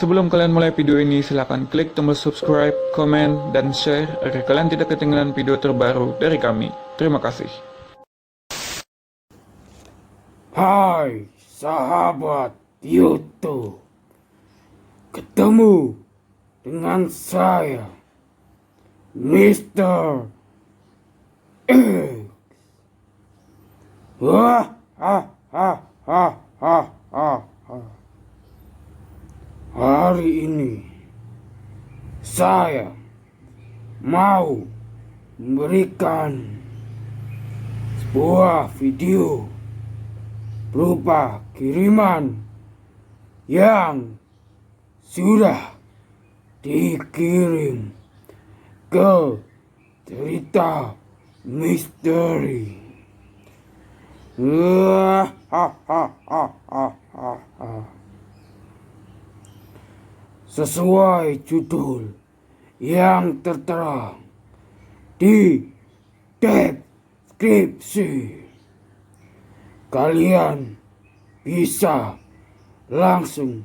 Sebelum kalian mulai video ini, silahkan klik tombol subscribe, komen, dan share agar kalian tidak ketinggalan video terbaru dari kami. Terima kasih. Hai sahabat YouTube, ketemu dengan saya Mr. X. Wah, Hari ini saya mau memberikan sebuah video berupa kiriman yang sudah dikirim ke cerita misteri. Sesuai judul yang tertera di deskripsi, kalian bisa langsung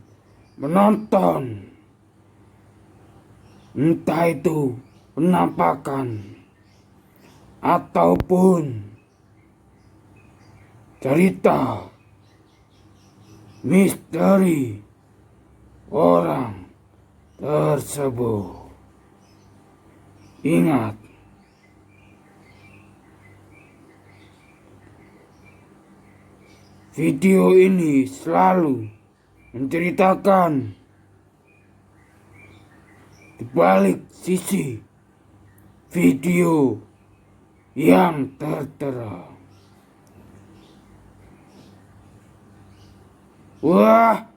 menonton, entah itu penampakan ataupun cerita misteri orang tersebut. Ingat, video ini selalu menceritakan di balik sisi video yang tertera. Wah,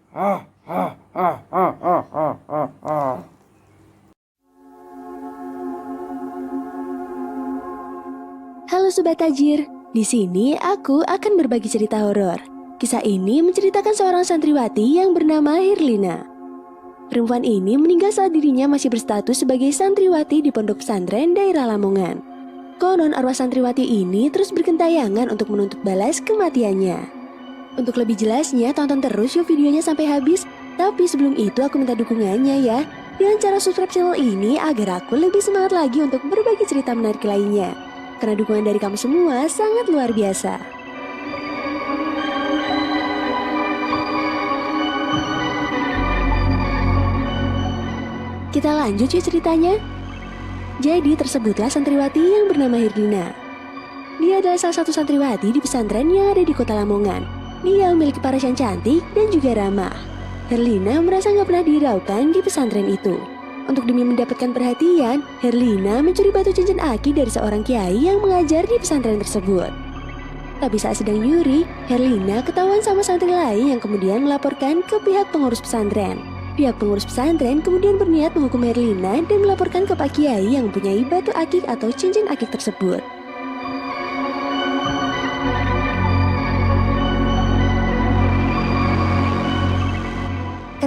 Halo Sobat Tajir, di sini aku akan berbagi cerita horor. Kisah ini menceritakan seorang santriwati yang bernama Herlina. Perempuan ini meninggal saat dirinya masih berstatus sebagai santriwati di pondok pesantren daerah Lamongan. Konon arwah santriwati ini terus bergentayangan untuk menuntut balas kematiannya. Untuk lebih jelasnya, tonton terus yuk videonya sampai habis. Tapi sebelum itu aku minta dukungannya ya, dengan cara subscribe channel ini agar aku lebih semangat lagi untuk berbagi cerita menarik lainnya. Karena dukungan dari kamu semua sangat luar biasa. Kita lanjut yuk ceritanya. Jadi tersebutlah santriwati yang bernama Herlina. Dia adalah salah satu santriwati di pesantren yang ada di kota Lamongan. Dia memiliki paras yang cantik dan juga ramah. Herlina merasa gak pernah dihiraukan di pesantren itu. Untuk demi mendapatkan perhatian, Herlina mencuri batu cincin aki dari seorang kiai yang mengajar di pesantren tersebut. Tapi saat sedang nyuri, Herlina ketahuan sama santri lain yang kemudian melaporkan ke pihak pengurus pesantren. Pihak pengurus pesantren kemudian berniat menghukum Herlina dan melaporkan ke Pak Kiai yang mempunyai batu akik atau cincin akik tersebut.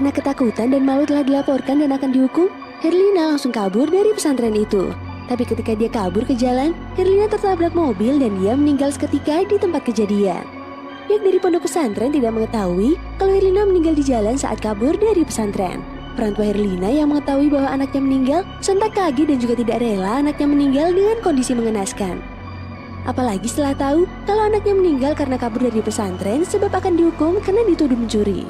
Karena ketakutan dan malu telah dilaporkan dan akan dihukum, Herlina langsung kabur dari pesantren itu. Tapi ketika dia kabur ke jalan, Herlina tertabrak mobil dan dia meninggal seketika di tempat kejadian. Pihak dari pondok pesantren tidak mengetahui kalau Herlina meninggal di jalan saat kabur dari pesantren. Orang tua Herlina yang mengetahui bahwa anaknya meninggal sontak kaget dan juga tidak rela anaknya meninggal dengan kondisi mengenaskan. Apalagi setelah tahu kalau anaknya meninggal karena kabur dari pesantren sebab akan dihukum karena dituduh mencuri.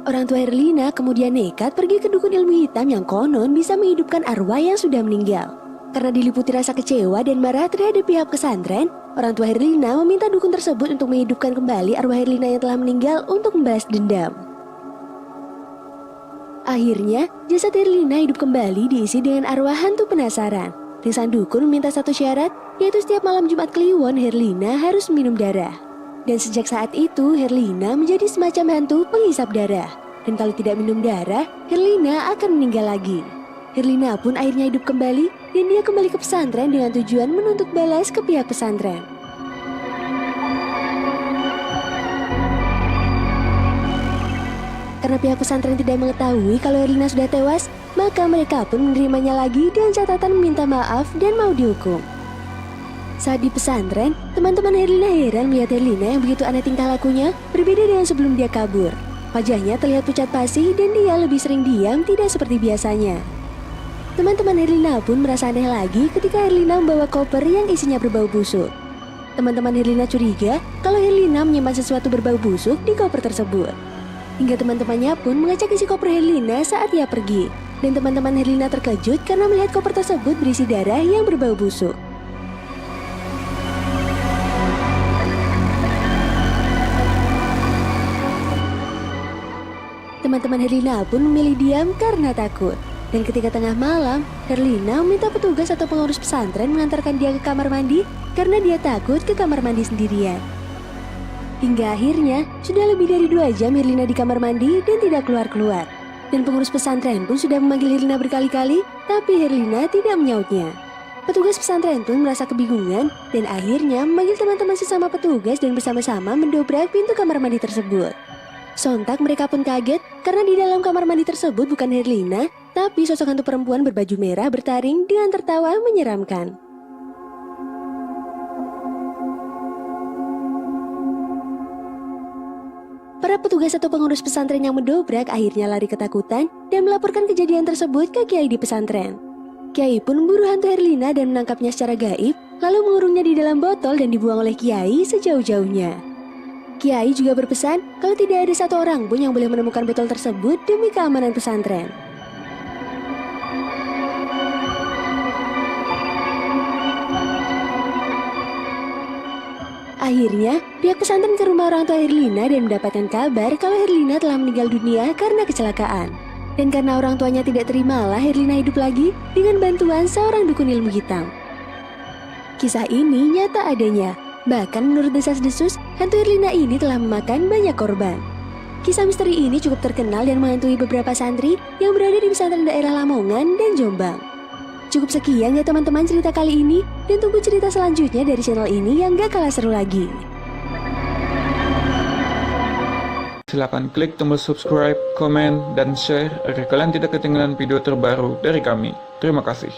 Orang tua Herlina kemudian nekat pergi ke dukun ilmu hitam yang konon bisa menghidupkan arwah yang sudah meninggal. Karena diliputi rasa kecewa dan marah terhadap pihak pesantren, orang tua Herlina meminta dukun tersebut untuk menghidupkan kembali arwah Herlina yang telah meninggal untuk membalas dendam. Akhirnya, jasad Herlina hidup kembali diisi dengan arwah hantu penasaran. Dan sang dukun meminta satu syarat, yaitu setiap malam Jumat Kliwon Herlina harus minum darah. Dan sejak saat itu, Herlina menjadi semacam hantu penghisap darah. Dan kalau tidak minum darah, Herlina akan meninggal lagi. Herlina pun akhirnya hidup kembali, dan dia kembali ke pesantren dengan tujuan menuntut balas ke pihak pesantren. Karena pihak pesantren tidak mengetahui kalau Herlina sudah tewas, maka mereka pun menerimanya lagi dengan catatan meminta maaf dan mau dihukum. Saat di pesantren, teman-teman Herlina heran melihat Herlina yang begitu aneh tingkah lakunya, berbeda dengan sebelum dia kabur. Wajahnya terlihat pucat pasi dan dia lebih sering diam, tidak seperti biasanya. Teman-teman Herlina pun merasa aneh lagi ketika Herlina membawa koper yang isinya berbau busuk. Teman-teman Herlina curiga kalau Herlina menyimpan sesuatu berbau busuk di koper tersebut. Hingga teman-temannya pun mengecek isi koper Herlina saat ia pergi. Dan teman-teman Herlina terkejut karena melihat koper tersebut berisi darah yang berbau busuk. Teman-teman Herlina pun memilih diam karena takut. Dan ketika tengah malam, Herlina meminta petugas atau pengurus pesantren mengantarkan dia ke kamar mandi karena dia takut ke kamar mandi sendirian. Hingga akhirnya, sudah lebih dari 2 jam Herlina di kamar mandi dan tidak keluar-keluar. Dan pengurus pesantren pun sudah memanggil Herlina berkali-kali, tapi Herlina tidak menyautnya. Petugas pesantren pun merasa kebingungan dan akhirnya memanggil teman-teman sesama petugas dan bersama-sama mendobrak pintu kamar mandi tersebut. Sontak mereka pun kaget karena di dalam kamar mandi tersebut bukan Herlina, tapi sosok hantu perempuan berbaju merah bertaring dengan tertawa menyeramkan. Para petugas atau pengurus pesantren yang mendobrak akhirnya lari ketakutan dan melaporkan kejadian tersebut ke Kiai di pesantren. Kiai pun memburu hantu Herlina dan menangkapnya secara gaib, lalu mengurungnya di dalam botol dan dibuang oleh Kiai sejauh-jauhnya. Kiai juga berpesan kalau tidak ada satu orang pun yang boleh menemukan botol tersebut demi keamanan pesantren. Akhirnya, pihak pesantren ke rumah orang tua Herlina dan mendapatkan kabar kalau Herlina telah meninggal dunia karena kecelakaan. Dan karena orang tuanya tidak terimalah Herlina hidup lagi dengan bantuan seorang dukun ilmu hitam. Kisah ini nyata adanya. Bahkan menurut desas-desus, hantu Herlina ini telah memakan banyak korban. Kisah misteri ini cukup terkenal dan menghantui beberapa santri yang berada di pesantren daerah Lamongan dan Jombang. Cukup sekian ya teman-teman cerita kali ini, dan tunggu cerita selanjutnya dari channel ini yang gak kalah seru lagi. Silahkan klik tombol subscribe, komen, dan share agar kalian tidak ketinggalan video terbaru dari kami. Terima kasih.